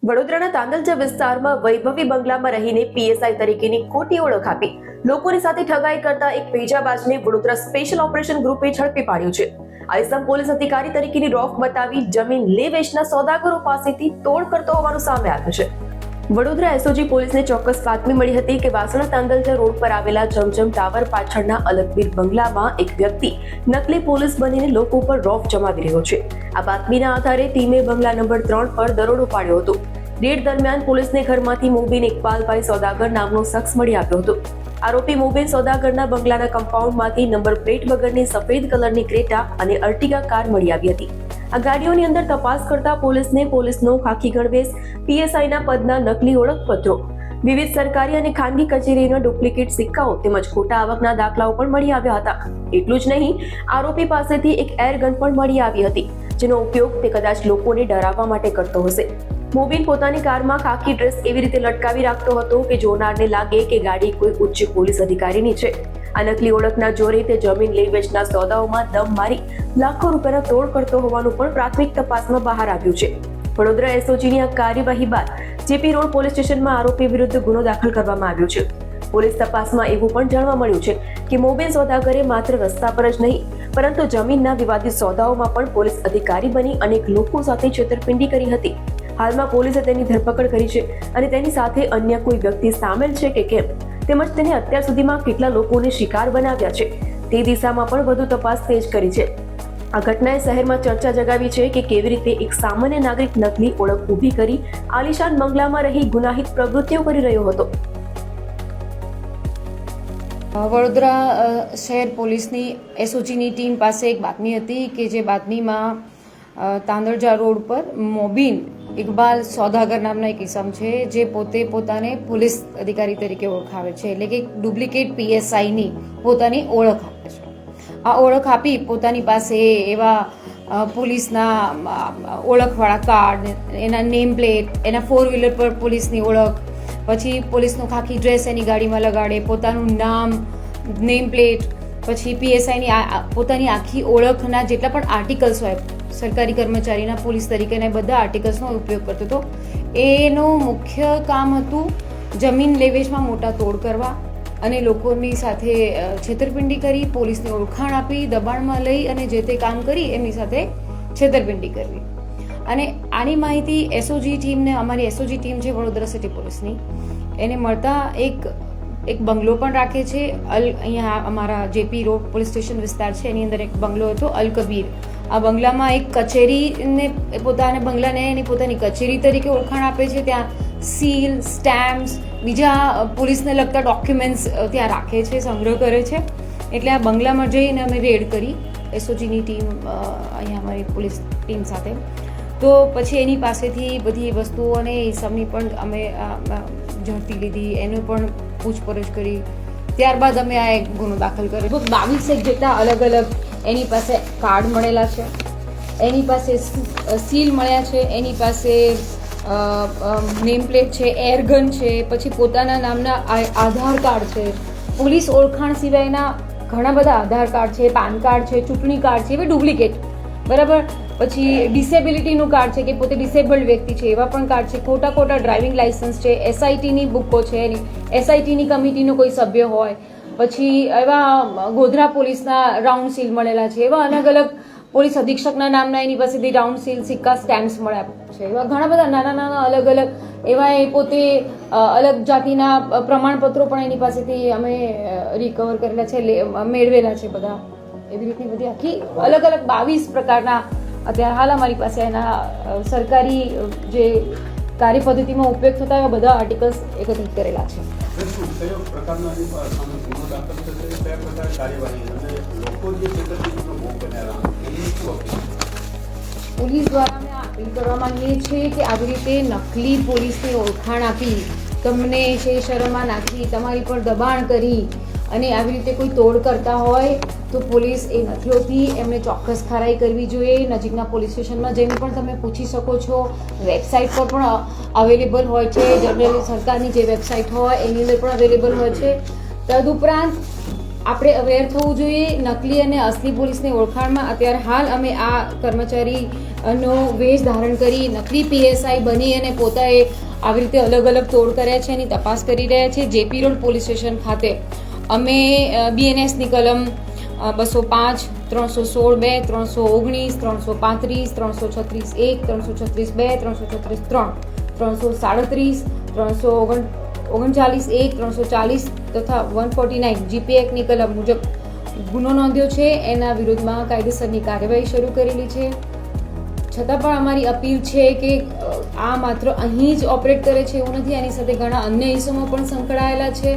વડોદરાના તાંદલજા વિસ્તારમાં વૈભવી બંગલામાં રહીને પીએસઆઈ તરીકેની ખોટી ઓળખ આપી લોકોની સાથે ઠગાઈ કરતા એક પેજાબાજને વડોદરા સ્પેશિયલ ઓપરેશન ગ્રુપે ઝડપી પાડ્યું છે. આઈસમ પોલીસ અધિકારી તરીકેની રોફ બતાવી જમીન લે વેચના સોદાગરો પાસેથી તોડ કરતો હોવાનું સામે આવ્યું છે. વડોદરા એસઓજી પોલીસને ચોક્કસ બાતમી મળી હતી કે વાસણા તાંદલજા રોડ પર આવેલા જમજમ ટાવર પાછળના અલકબીર બંગલામાં એક વ્યક્તિ નકલી પોલીસ બનીને લોકો પર રોફ જમાવી રહ્યો છે. આ બાતમીના આધારે ટીમે બંગલા નંબર 3 પર દરોડો પાડ્યો હતો. રેડ દરમિયાન પોલીસને ઘરમાંથી મોબીન ઇકબાલભાઈ સોદાગર નામનો શખ્સ મળી આવ્યો હતો. આરોપી મોબીન સોદાગરના બંગલાના કમ્પાઉન્ડમાંથી નંબર પ્લેટ વગરની સફેદ કલરની ક્રેટા અને અર્ટિગા કાર મળી આવી હતી. આ ગાડીઓની અંદર તપાસ કરતા પોલીસને પોલીસનો ખાખી ગણવેશ, પીએસઆઈના પદના નકલી ઓળખપત્રો, વિવિધ સરકારી અને ખાનગી કચેરીના ડુપ્લિકેટ સિક્કાઓ તેમજ ખોટા આવકના દાખલાઓ પણ મળી આવ્યા હતા. એટલું જ નહીં, આરોપી પાસેથી એક એરગન પણ મળી આવી હતી, જેનો ઉપયોગ તે કદાચ લોકોને ડરાવવા માટે કરતો હશે. મોબીન પોતાની કારમાં ખાખી ડ્રેસ એવી રીતે લટકાવી રાખતો હતો કે જોનારને લાગે કે ગાડી કોઈ ઉચ્ચ પોલીસ અધિકારીની છે. આ નકલી ઓળખના જોરે તે જમીન લે વેચના સોદાઓમાં દમ મારી લાખો રૂપિયાના તોડ કરતો હોવાનું પણ પ્રાથમિક તપાસમાં બહાર આવ્યું છે. વડોદરા એસઓજીની આ કાર્યવાહી બાદ જેપી રોડ પોલીસ સ્ટેશનમાં આરોપી વિરુદ્ધ ગુનો દાખલ કરવામાં આવ્યો છે. પોલીસ તપાસમાં એવું પણ જાણવા મળ્યું છે કે મોબીન સોદાગરે માત્ર રસ્તા પર જ નહીં પરંતુ જમીનના વિવાદિત સોદાઓમાં પણ પોલીસ અધિકારી બની અનેક લોકો સાથે છેતરપિંડી કરી હતી. હાલમાં પોલીસે તેની ધરપકડ કરી છે અને તેની સાથે અન્ય કોઈ વ્યક્તિ સામેલ છે કે કેમ તેમજ તેને અત્યાર સુધીમાં કેટલા લોકોને શિકાર બનાવ્યા છે તે દિશામાં પણ વધુ તપાસ તેજ કરી છે. આ ઘટનાએ શહેરમાં ચર્ચા જગાવી છે કે કેવી રીતે એક સામાન્ય નાગરિક નકલી ઓળખ ઊભી કરી આલિશાન બંગલામાં રહી ગુનાહિત પ્રવૃત્તિઓ કરી રહ્યો હતો. વડોદરા શહેર પોલીસની એસઓજીની ટીમ પાસે એક બાતમી હતી કે જે બાતમીમાં તાંદલજા રોડ પર મોબીન ઇકબાલ સોદાગર નામના એક ઇસમ છે જે પોતે પોતાને પોલીસ અધિકારી તરીકે ઓળખાવે છે, એટલે કે ડુપ્લિકેટ પીએસઆઈની પોતાની ઓળખ આપે છે. આ ઓળખ આપી પોતાની પાસે એવા પોલીસના ઓળખવાળા કાર્ડ, એના નેમ પ્લેટ, એના 4 વ્હીલર પર પોલીસની ઓળખ, પછી પોલીસનો ખાખી ડ્રેસ એની ગાડીમાં લગાડે, પોતાનું નામ, નેમ પ્લેટ, પછી પીએસઆઈની પોતાની આખી ઓળખના જેટલા પણ આર્ટિકલ્સ હોય સરકારી કર્મચારીના પોલીસ તરીકેના બધા આર્ટિકલ્સનો ઉપયોગ કરતો હતો. એનું મુખ્ય કામ હતું જમીન લેવેચમાં મોટા તોડ કરવા અને લોકોની સાથે છેતરપિંડી કરી, પોલીસને ઓળખાણ આપી, દબાણમાં લઈ અને જે તે કામ કરી એમની સાથે છેતરપિંડી કરવી. અને આની માહિતી એસઓજી ટીમને, અમારી એસઓજી ટીમ છે વડોદરા સિટી પોલીસની, એને મળતા એક બંગલો પણ રાખે છે. અહીંયા અમારા જેપી રોડ પોલીસ સ્ટેશન વિસ્તાર છે એની અંદર એક બંગલો હતો અલકબીર. આ બંગલામાં એક કચેરીને પોતાના બંગલાને એની પોતાની કચેરી તરીકે ઓળખાણ આપે છે. ત્યાં સીલ, સ્ટેમ્પ્સ, બીજા પોલીસને લગતા ડોક્યુમેન્ટ્સ ત્યાં રાખે છે, સંગ્રહ કરે છે. એટલે આ બંગલામાં જઈને અમે રેડ કરી એસઓજીની ટીમ, અહીંયા અમારી પોલીસ ટીમ સાથે. તો પછી એની પાસેથી બધી વસ્તુઓ અને ઇસમની પણ અમે ઝડપી લીધી, એનું પણ પૂછપરછ કરી. ત્યારબાદ અમે આ એક ગુનો દાખલ કર્યો. 22 જેટલા અલગ અલગ એની પાસે કાર્ડ મળેલા છે, એની પાસે સીલ મળ્યા છે, એની પાસે નેમ પ્લેટ છે, એરગન છે, પછી પોતાના નામના આધાર કાર્ડ છે, પોલીસ ઓળખાણ સિવાયના ઘણા બધા આધાર કાર્ડ છે, પાન કાર્ડ છે, ચૂંટણી કાર્ડ છે, એવા ડુપ્લિકેટ, બરાબર. પછી ડિસેબિલિટીનું કાર્ડ છે કે પોતે ડિસેબલ્ડ વ્યક્તિ છે એવા પણ કાર્ડ છે, ખોટા ડ્રાઇવિંગ લાઇસન્સ છે, એસઆઈટીની બુકો છે, એસઆઈટીની કમિટીનો કોઈ સભ્ય હોય, પછી એવા ગોધરા પોલીસના રાઉન્ડ સીલ મળેલા છે, એવા અલગ અલગ પોલીસ અધિક્ષકના નામના એની પાસેથી રાઉન્ડ સીલ, સિક્કા, સ્ટેમ્પ્સ મળ્યા છે. એવા ઘણા બધા નાના અલગ અલગ એવા એ પોતે અલગ જાતિના પ્રમાણપત્રો પણ એની પાસેથી અમે રિકવર કરેલા છે, મેળવેલા છે બધા. એવી રીતની બધી આખી અલગ અલગ 22 પ્રકારના અત્યારે હાલ અમારી પાસે એના સરકારી જે કાર્ય પદ્ધતિમાં ઉપયોગ થતા એવા બધા આર્ટિકલ્સ એકત્રિત કરેલા છે. પોલીસ દ્વારા અમે અપીલ કરવા માંગીએ છીએ કે આવી રીતે નકલી પોલીસની ઓળખાણ આપી, તમને શરમમાં નાખી, તમારી પર દબાણ કરી અને આવી રીતે કોઈ તોડ કરતા હોય તો પોલીસ એ નથી હોતી, એમને ચોક્કસ ખરાઈ કરવી જોઈએ. નજીકના પોલીસ સ્ટેશનમાં જઈને પણ તમે પૂછી શકો છો, વેબસાઇટ પર પણ અવેલેબલ હોય છે, જનરલી સરકારની જે વેબસાઇટ હોય એની અંદર પણ અવેલેબલ હોય છે. તદુપરાંત આપણે અવેર થવું જોઈએ. નકલી અને અસલી પોલીસની ઓળખાણમાં અત્યારે હાલ અમે આ કર્મચારીનો વેશ ધારણ કરી નકલી પીએસઆઈ બની અને પોતાએ આવી રીતે અલગ અલગ તોડ કર્યા છે એની તપાસ કરી રહ્યા છે. જેપી રોડ પોલીસ સ્ટેશન ખાતે અમે બીએનએસની કલમ 205, 316(2), 319, 335, 336(1), 336(2), 336(3), 337, 339(1), 340 તથા 149 જીપી એક્ટની કલમ મુજબ ગુનો નોંધ્યો છે. એના વિરુદ્ધમાં કાયદેસરની કાર્યવાહી શરૂ કરેલી છે. છતાં પણ અમારી અપીલ છે કે આ માત્ર અહીં જ ઓપરેટ કરે છે એવું નથી, આની સાથે ઘણા અન્ય ઇસમો પણ સંકળાયેલા છે.